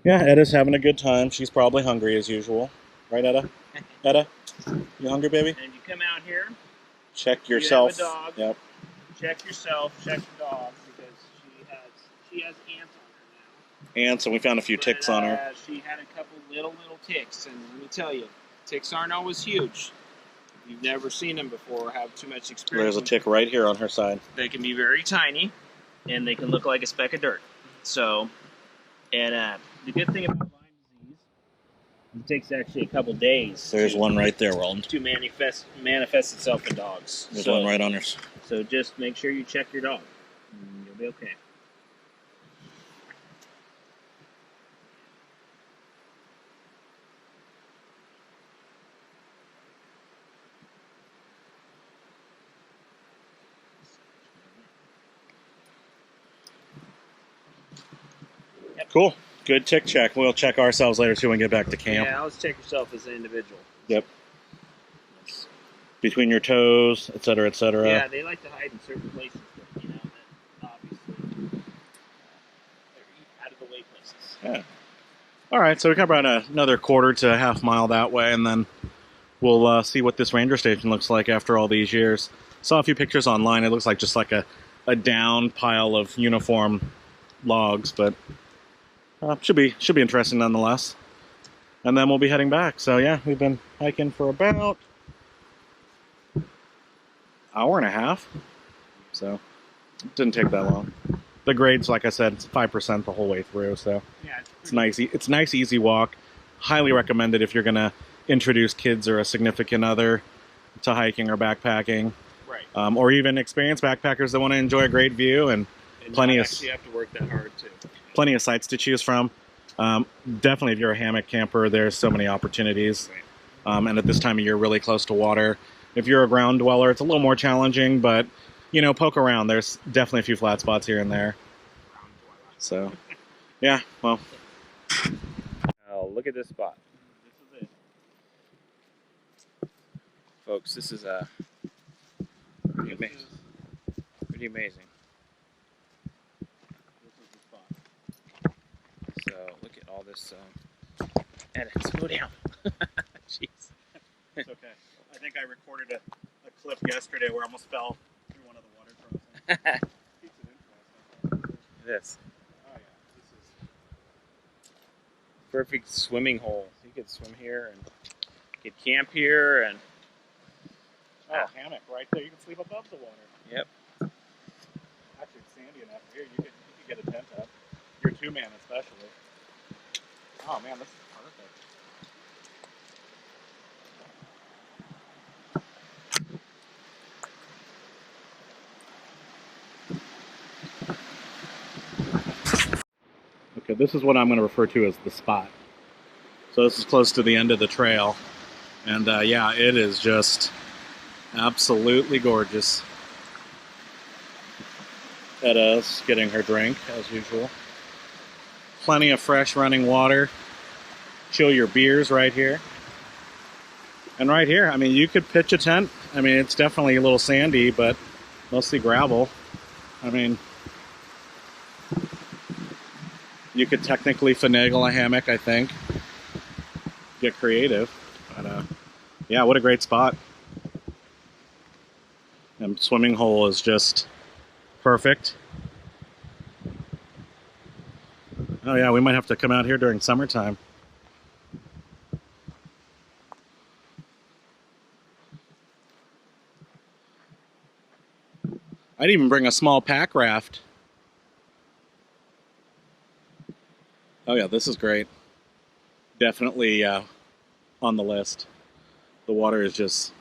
yeah, Etta's having a good time. She's probably hungry as usual. Right, Etta? Etta? You hungry, baby? And you come out here, Check yourself. You have a dog. Yep. check yourself, check your dog, because she has ants on her now. Ants, and we found a few ticks on her. She had a couple little ticks, and let me tell you, ticks aren't always huge. If you've never seen them before or have too much experience. There's a tick right here on her side. They can be very tiny, and they can look like a speck of dirt. So, and the good thing about Lyme disease, it takes actually a couple days. There's one right there, Weldon. To manifest itself in dogs. There's one right on her. So just make sure you check your dog. And you'll be okay. Cool. Good tick check. We'll check ourselves later too when we get back to camp. Yeah, always check yourself as an individual. Yep. Between your toes, etc., etc. Yeah, they like to hide in certain places, but you know, that obviously they're out of the way places. Yeah. All right, so we got about another quarter to a half mile that way, and then we'll see what this ranger station looks like after all these years. Saw a few pictures online. It looks like just like a down pile of uniform logs, but should be interesting nonetheless. And then we'll be heading back. So yeah, we've been hiking for about an hour and a half. So it didn't take that long. The grades, like I said, it's 5% the whole way through. So Yeah, it's nice. It's a nice, easy walk. Highly recommended if you're gonna introduce kids or a significant other to hiking or backpacking. right. Or even experienced backpackers that want to enjoy a great view and plenty not of actually have to work that hard too. plenty of sites to choose from. Definitely, if you're a hammock camper, there's so many opportunities. And at this time of year, really close to water. If you're a ground dweller, it's a little more challenging, but you know, poke around. There's definitely a few flat spots here and there. So, yeah. Well, Oh, look at this spot. This is it, folks. This is pretty amazing. Pretty amazing. this is the spot. So look at all this. And slow down. Jeez. It's okay. I think I recorded a clip yesterday where I almost fell through one of the water crossings. Keeps it interesting. This Oh yeah, this is. perfect swimming hole. You could swim here and you could camp here and Oh, hammock right there. You can sleep above the water. Yep. Actually, it's sandy enough here. You could get a tent up. Your 2-man especially. Oh man, this is perfect. Okay, this is what I'm going to refer to as the spot. So this is close to the end of the trail. And yeah, it is just absolutely gorgeous. Edda's getting her drink, as usual. Plenty of fresh running water. Chill your beers right here. And right here, I mean, you could pitch a tent. I mean, it's definitely a little sandy, but mostly gravel. I mean, you could technically finagle a hammock, I think. Get creative. But yeah, what a great spot. And swimming hole is just perfect. Oh yeah, we might have to come out here during summertime. I'd even bring a small pack raft. Oh yeah, this is great. Definitely on the list. The water is just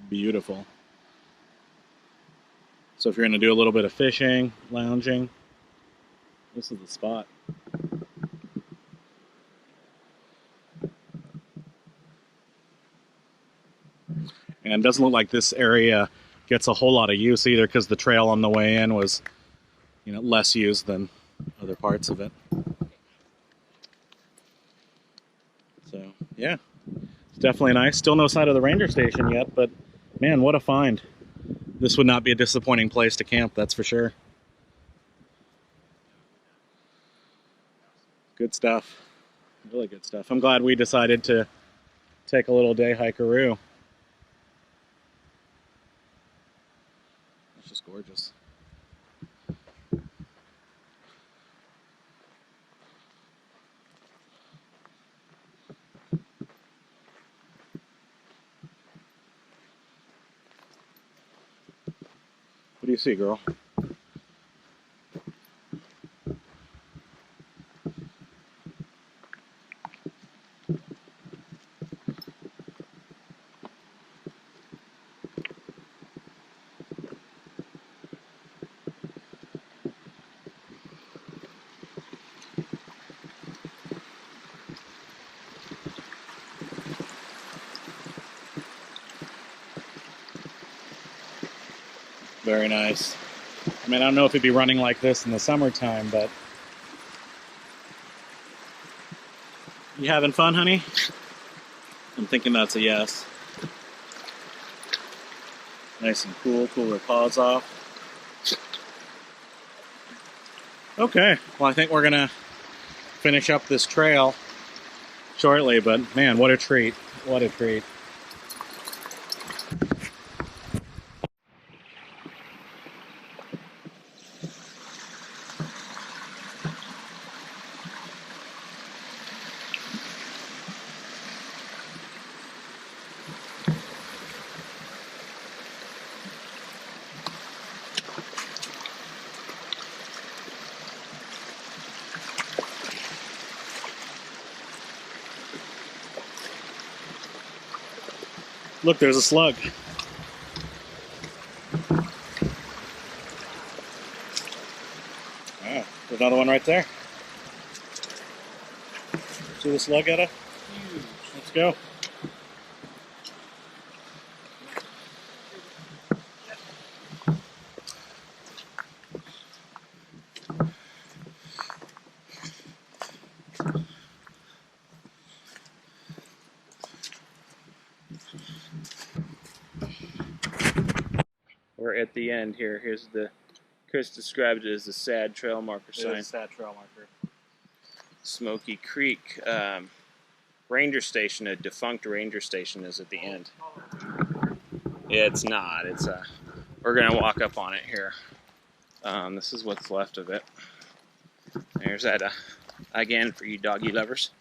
beautiful. So if you're going to do a little bit of fishing, lounging, this is the spot. And it doesn't look like this area gets a whole lot of use either because the trail on the way in was, you know, less used than other parts of it. So, yeah, it's definitely nice. Still no sign of the ranger station yet, but man, what a find. This would not be a disappointing place to camp, that's for sure. Good stuff. Really good stuff. I'm glad we decided to take a little day hikeroo. It's just gorgeous. What do you see, girl? Very nice. I mean, I don't know if it'd be running like this in the summertime, but You having fun, honey? I'm thinking that's a yes. Nice and cool. Cool her paws off. Okay. Well, I think we're gonna finish up this trail shortly, but man, what a treat. What a treat. Look, there's a slug. Oh, there's another one right there. See the slug, Etta? Let's go. We're at the end here. Here's the, Chris described it as a sad trail marker sign. It is a sad trail marker. Smoky Creek ranger station, a defunct ranger station, is at the end. It's not. It's we're gonna walk up on it here. This is what's left of it. There's that again for you doggy lovers.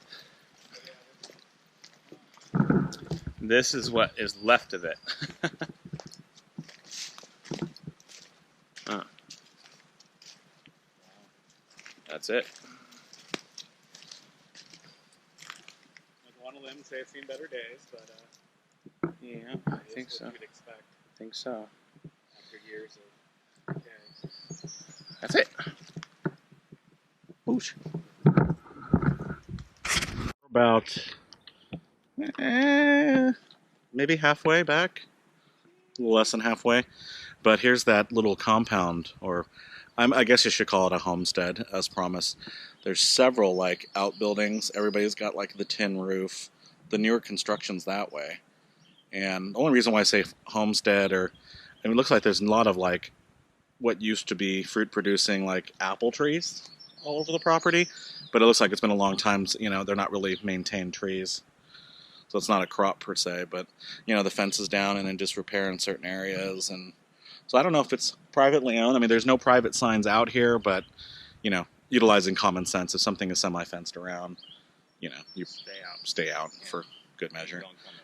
This is what is left of it. That's it. Like one of them say it's seen better days, but Yeah, I think so. You'd expect I think so. after years of decay. That's it. Whoosh. About maybe halfway back, a little less than halfway. But here's that little compound, or I guess you should call it a homestead, as promised. There's several like outbuildings. Everybody's got like the tin roof. The newer construction's that way. And the only reason why I say homestead, or I mean, it looks like there's a lot of like what used to be fruit producing like apple trees all over the property. But it looks like it's been a long time, you know, they're not really maintained trees. So it's not a crop per se, but, you know, the fence is down and in disrepair in certain areas. And so I don't know if it's privately owned. I mean, there's no private signs out here, but, you know, utilizing common sense, if something is semi-fenced around, you know, you stay out for good measure.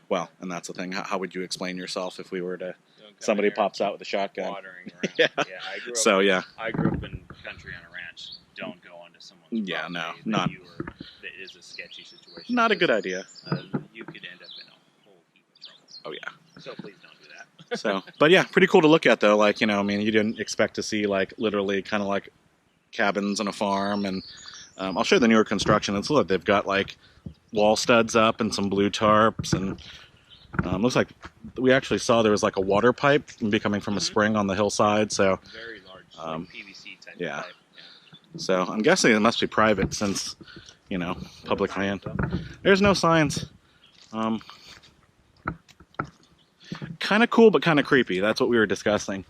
Well, and that's the thing. How would you explain yourself if we were to, somebody pops out with a shotgun? Watering around. Yeah. I grew up, So, yeah. I grew up in country on a ranch. Don't go onto someone's Yeah, property no, that not- that is a sketchy situation. Not a good idea. You could end up in a whole heap of trouble. Oh, yeah. So please don't do that. So, but yeah, pretty cool to look at though. Like, you know, I mean, you didn't expect to see like literally kind of like cabins on a farm. And I'll show you the newer construction. It's look, they've got like wall studs up and some blue tarps, and looks like we actually saw there was like a water pipe coming from a spring on the hillside. So Very large like PVC type yeah. of pipe. So I'm guessing it must be private since, you know, public land. There's no signs. Kind of cool, but kind of creepy. That's what we were discussing.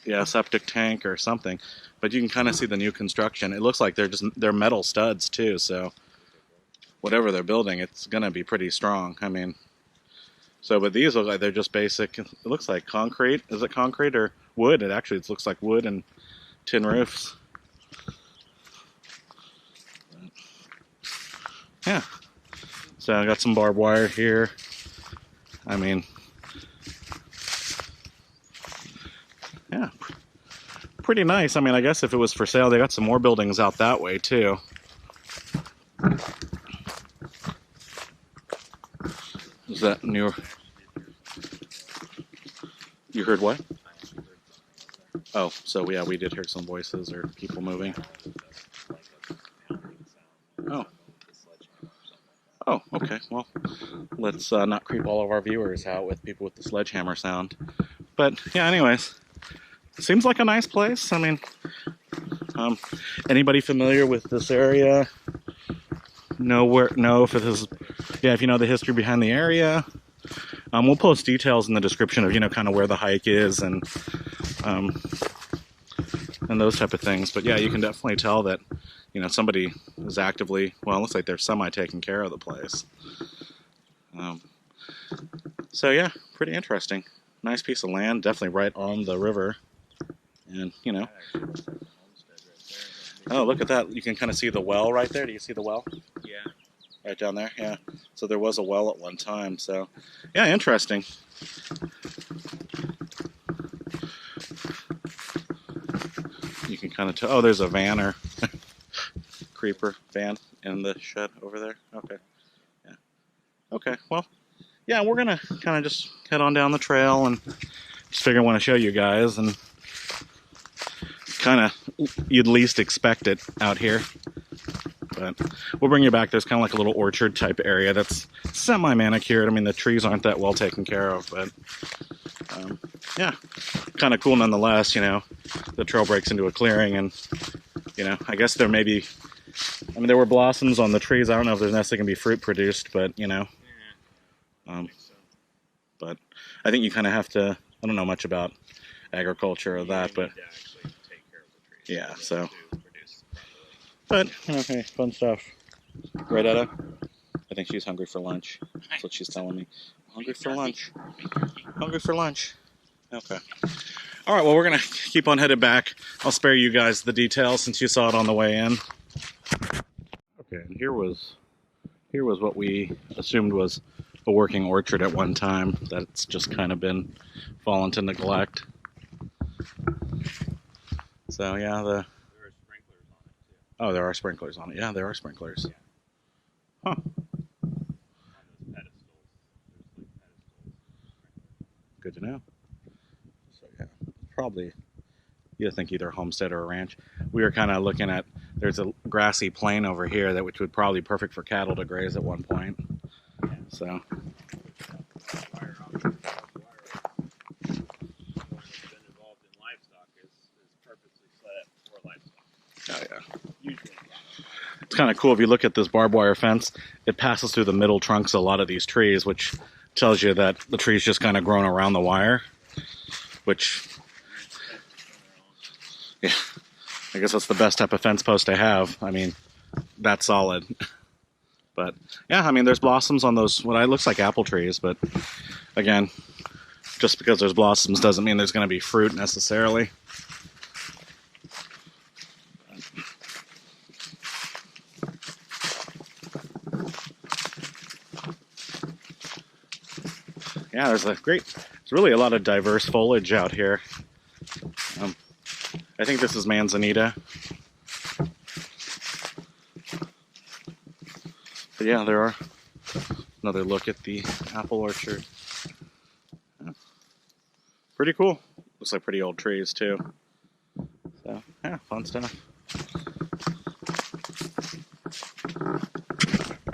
Yeah, septic tank or something. But you can kind of see the new construction. It looks like they're metal studs too. So whatever they're building, it's gonna be pretty strong. I mean, so but these look like they're just basic. It looks like concrete. Is it concrete or wood? It looks like wood and tin roofs. Yeah. So I got some barbed wire here. I mean, yeah, pretty nice. I mean, I guess if it was for sale, they got some more buildings out that way too. Is that new? You heard what? Oh, so yeah, we did hear some voices or people moving. Oh. Oh, okay. Well, let's not creep all of our viewers out with people with the sledgehammer sound. But yeah, anyways, seems like a nice place. I mean, anybody familiar with this area? know if it is, yeah, if you know the history behind the area. We'll post details in the description of, you know, kind of where the hike is and those type of things. But yeah, you can definitely tell that, you know, somebody is actively, well, it looks like they're semi-taking care of the place. So yeah, pretty interesting. Nice piece of land, definitely right on the river. And, you know, oh, look at that. You can kind of see the well right there. Do you see the well? Yeah. Right down there, yeah. So there was a well at one time. So, yeah, interesting. You can kind of tell. Oh, there's a van or creeper van in the shed over there. Okay. Yeah. Okay. Well, yeah, we're gonna kind of just head on down the trail and just figure I want to show you guys and kind of you'd least expect it out here. But we'll bring you back. There's kind of like a little orchard type area that's semi-manicured. I mean, the trees aren't that well taken care of, but yeah, kind of cool nonetheless. You know, the trail breaks into a clearing, and you know, I guess there may be. I mean, there were blossoms on the trees. I don't know if there's necessarily gonna be fruit produced, but you know, but I think you kind of have to. I don't know much about agriculture or that, but yeah, so. But, okay, fun stuff. Right, Etta? I think she's hungry for lunch. That's what she's telling me. Hungry for lunch. Hungry for lunch. Okay. All right, well, we're going to keep on headed back. I'll spare you guys the details since you saw it on the way in. Okay, and here was what we assumed was a working orchard at one time. That's just kind of been fallen to neglect. So, yeah, oh, there are sprinklers on it. Yeah, there are sprinklers. Huh. Good to know. So yeah, probably you'd think either a homestead or a ranch. We were kind of looking at, there's a grassy plain over here that which would probably be perfect for cattle to graze at one point. So. Oh yeah. It's kind of cool if you look at this barbed wire fence, it passes through the middle trunks of a lot of these trees, which tells you that the tree's just kind of grown around the wire, which, yeah, I guess that's the best type of fence post to have. I mean, that's solid. But yeah, I mean, there's blossoms on those, what looks like apple trees, but again, just because there's blossoms doesn't mean there's going to be fruit necessarily. Yeah, there's really a lot of diverse foliage out here. I think this is manzanita. But yeah, there are another look at the apple orchard. Yeah. Pretty cool. Looks like pretty old trees too. So yeah, fun stuff.